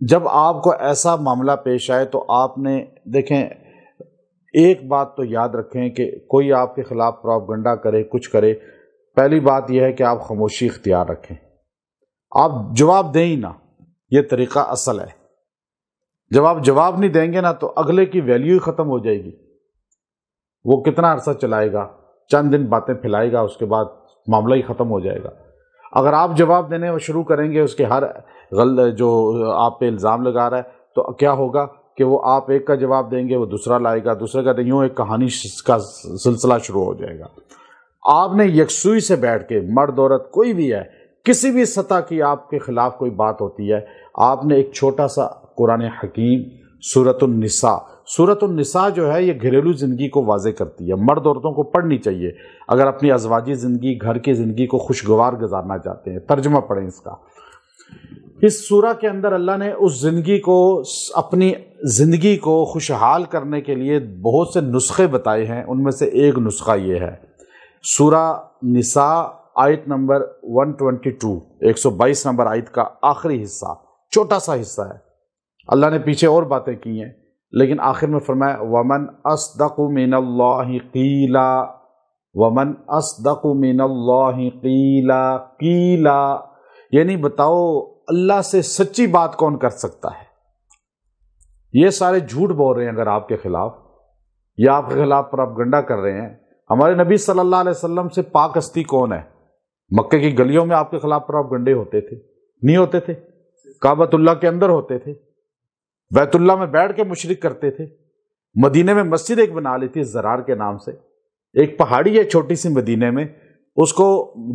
جب آپ کو ایسا معاملہ پیش آئے تو آپ نے دیکھیں، ایک بات تو یاد رکھیں کہ کوئی آپ کے خلاف پروپیگنڈا کرے، کچھ کرے، پہلی بات یہ ہے کہ آپ خاموشی اختیار رکھیں، آپ جواب دیں ہی نہ، یہ طریقہ اصل ہے۔ جب آپ جواب نہیں دیں گے نا تو اگلے کی ویلیو ہی ختم ہو جائے گی، وہ کتنا عرصہ چلائے گا، چند دن باتیں پھیلائے گا، اس کے بعد معاملہ ہی ختم ہو جائے گا۔ اگر آپ جواب دینے میں شروع کریں گے اس کے ہر جو آپ پہ الزام لگا رہا ہے، تو کیا ہوگا کہ وہ آپ ایک کا جواب دیں گے، وہ دوسرا لائے گا، دوسرے کا، یوں ایک کہانی کا سلسلہ شروع ہو جائے گا۔ آپ نے یکسوئی سے بیٹھ کے، مرد عورت کوئی بھی ہے، کسی بھی سطح کی آپ کے خلاف کوئی بات ہوتی ہے، آپ نے ایک چھوٹا سا قرآن حکیم سورۃ النساء جو ہے یہ گھریلو زندگی کو واضح کرتی ہے، مرد عورتوں کو پڑھنی چاہیے اگر اپنی ازواجی زندگی، گھر کی زندگی کو خوشگوار گزارنا چاہتے ہیں۔ ترجمہ پڑھیں اس کا۔ اس سورہ کے اندر اللہ نے اس زندگی کو، اپنی زندگی کو خوشحال کرنے کے لیے بہت سے نسخے بتائے ہیں، ان میں سے ایک نسخہ یہ ہے۔ سورہ نساء آیت نمبر 122، 122 نمبر آیت کا آخری حصہ، چھوٹا سا حصہ ہے۔ اللہ نے پیچھے اور باتیں کی ہیں لیکن آخر میں فرمایا وَمَنْ أَصْدَقُ مِنَ اللَّهِ قِيلًا، وَمَنْ أَصْدَقُ مِنَ اللَّهِ قِيلًا، قِيلًا یعنی بتاؤ اللہ سے سچی بات کون کر سکتا ہے؟ یہ سارے جھوٹ بول رہے ہیں اگر آپ کے خلاف، یا آپ کے خلاف پروپیگنڈا کر رہے ہیں۔ ہمارے نبی صلی اللہ علیہ وسلم سے پاک ہستی کون ہے؟ مکے کی گلیوں میں آپ کے خلاف پروپیگنڈے ہوتے تھے؟ نہیں ہوتے تھے؟ کعبۃ اللہ کے اندر ہوتے تھے، بیت اللہ میں بیٹھ کے مشرک کرتے تھے۔ مدینے میں مسجد ایک بنا لی تھی زرار کے نام سے، ایک پہاڑی ہے چھوٹی سی مدینے میں، اس کو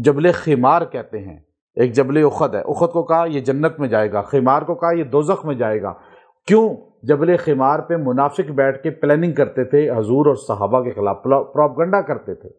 جبل خمار کہتے ہیں۔ ایک جبل احد ہے، احد کو کہا یہ جنت میں جائے گا، خمار کو کہا یہ دوزخ میں جائے گا۔ کیوں؟ جبل خمار پہ منافق بیٹھ کے پلاننگ کرتے تھے، حضور اور صحابہ کے خلاف پروپیگنڈا کرتے تھے۔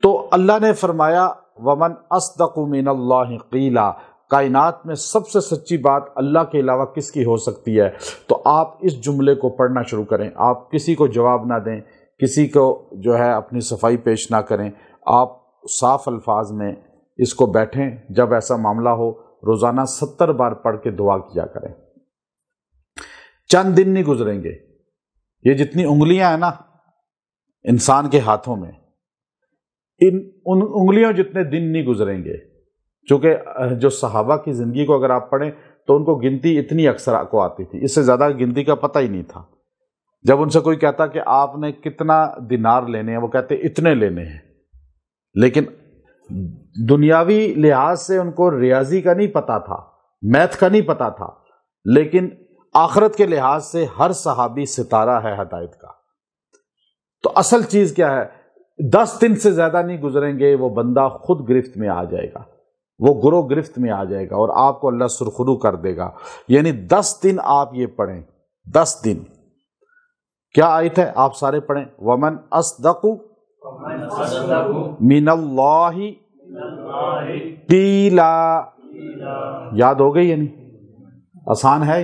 تو اللہ نے فرمایا وَمَنْ أَصْدَقُ مِنَ اللَّهِ قِيلًا، کائنات میں سب سے سچی بات اللہ کے علاوہ کس کی ہو سکتی ہے؟ تو آپ اس جملے کو پڑھنا شروع کریں، آپ کسی کو جواب نہ دیں، کسی کو جو ہے اپنی صفائی پیش نہ کریں، آپ صاف الفاظ میں اس کو بیٹھیں، جب ایسا معاملہ ہو روزانہ 70 بار پڑھ کے دعا کیا کریں۔ چند دن نہیں گزریں گے، یہ جتنی انگلیاں ہیں نا انسان کے ہاتھوں میں، ان انگلیوں جتنے دن نہیں گزریں گے، چونکہ جو صحابہ کی زندگی کو اگر آپ پڑھیں تو ان کو گنتی اتنی اکثر کو آتی تھی، اس سے زیادہ گنتی کا پتہ ہی نہیں تھا۔ جب ان سے کوئی کہتا کہ آپ نے کتنا دینار لینے ہیں، وہ کہتے اتنے لینے ہیں، لیکن دنیاوی لحاظ سے ان کو ریاضی کا نہیں پتہ تھا، میتھ کا نہیں پتہ تھا، لیکن آخرت کے لحاظ سے ہر صحابی ستارہ ہے ہدایت کا۔ تو اصل چیز کیا ہے؟ 10 دن سے زیادہ نہیں گزریں گے، وہ بندہ خود گرفت میں آ جائے گا، وہ گروہ گرفت میں آ جائے گا اور آپ کو اللہ سرخرو کر دے گا۔ یعنی 10 دن آپ یہ پڑھیں، 10 دن۔ کیا آیت ہے؟ آپ سارے پڑھیں، وَمَنْ أَصْدَقُ مِنَ اللَّهِ قِيلًا۔ یاد ہو گئی؟ یعنی آسان ہے،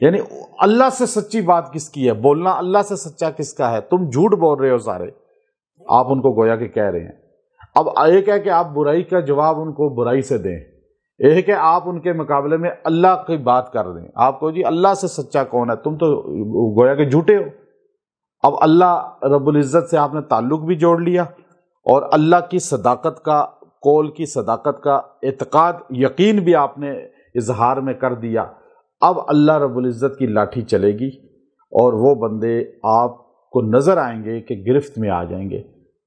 یعنی اللہ سے سچی بات کس کی ہے؟ بولنا اللہ سے سچا کس کا ہے؟ تم جھوٹ بول رہے ہو سارے، آپ ان کو گویا کہ کہہ رہے ہیں۔ اب ایک ہے کہ آپ برائی کا جواب ان کو برائی سے دیں، ایک ہے آپ ان کے مقابلے میں اللہ کی بات کر دیں۔ آپ کو جی اللہ سے سچا کون ہے؟ تم تو گویا کہ جھوٹے ہو۔ اب اللہ رب العزت سے آپ نے تعلق بھی جوڑ لیا اور اللہ کی صداقت کا، قول کی صداقت کا اعتقاد، یقین بھی آپ نے اظہار میں کر دیا۔ اب اللہ رب العزت کی لاٹھی چلے گی اور وہ بندے آپ کو نظر آئیں گے کہ گرفت میں آ جائیں گے،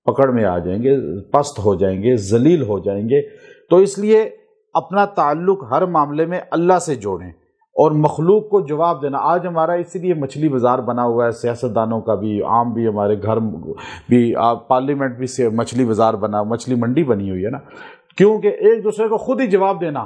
پکڑ میں آ جائیں گے، پست ہو جائیں گے، ذلیل ہو جائیں گے۔ تو اس لیے اپنا تعلق ہر معاملے میں اللہ سے جوڑیں اور مخلوق کو جواب دینا۔ آج ہمارا اسی لیے مچھلی بازار بنا ہوا ہے، سیاستدانوں کا بھی، عام بھی، ہمارے گھر بھی، پارلیمنٹ بھی مچھلی بازار بنا، مچھلی منڈی بنی ہوئی ہے نا، کیونکہ ایک دوسرے کو خود ہی جواب دینا،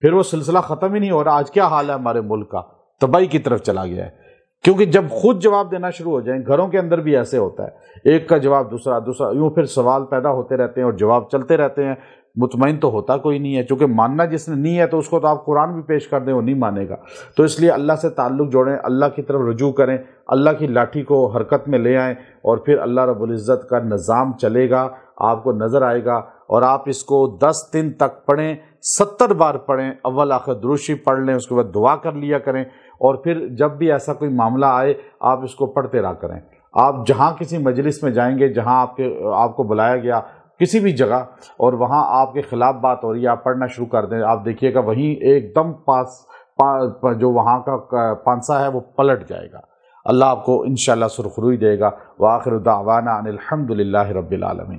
پھر وہ سلسلہ ختم ہی نہیں ہو رہا۔ آج کیا حال ہے ہمارے ملک کا؟ تباہی کی طرف چلا گیا ہے، کیونکہ جب خود جواب دینا شروع ہو جائیں، گھروں کے اندر بھی ایسے ہوتا ہے، ایک کا جواب دوسرا، یوں پھر سوال پیدا ہوتے رہتے ہیں اور جواب چلتے رہتے ہیں۔ مطمئن تو ہوتا کوئی نہیں ہے، چونکہ ماننا جس نے نہیں ہے تو اس کو تو آپ قرآن بھی پیش کر دیں وہ نہیں مانے گا۔ تو اس لیے اللہ سے تعلق جوڑیں، اللہ کی طرف رجوع کریں، اللہ کی لاٹھی کو حرکت میں لے آئیں اور پھر اللہ رب العزت کا نظام چلے گا، آپ کو نظر آئے گا اور آپ اس کو 10 دن تک پڑھیں، 70 بار پڑھیں، اول آخر درود شریف پڑھ لیں، اس کے بعد دعا کر لیا کریں، اور پھر جب بھی ایسا کوئی معاملہ آئے آپ اس کو پڑھتے رہا کریں۔ آپ جہاں کسی مجلس میں جائیں گے، جہاں آپ کو بلایا گیا کسی بھی جگہ، اور وہاں آپ کے خلاف بات ہو رہی ہے، آپ پڑھنا شروع کر دیں، آپ دیکھیے گا وہیں ایک دم جو وہاں کا پانسا ہے وہ پلٹ جائے گا۔ اللہ آپ کو انشاءاللہ سرخروئی دے گا۔ وآخر دعوانا ان الحمد للہ رب العالمین۔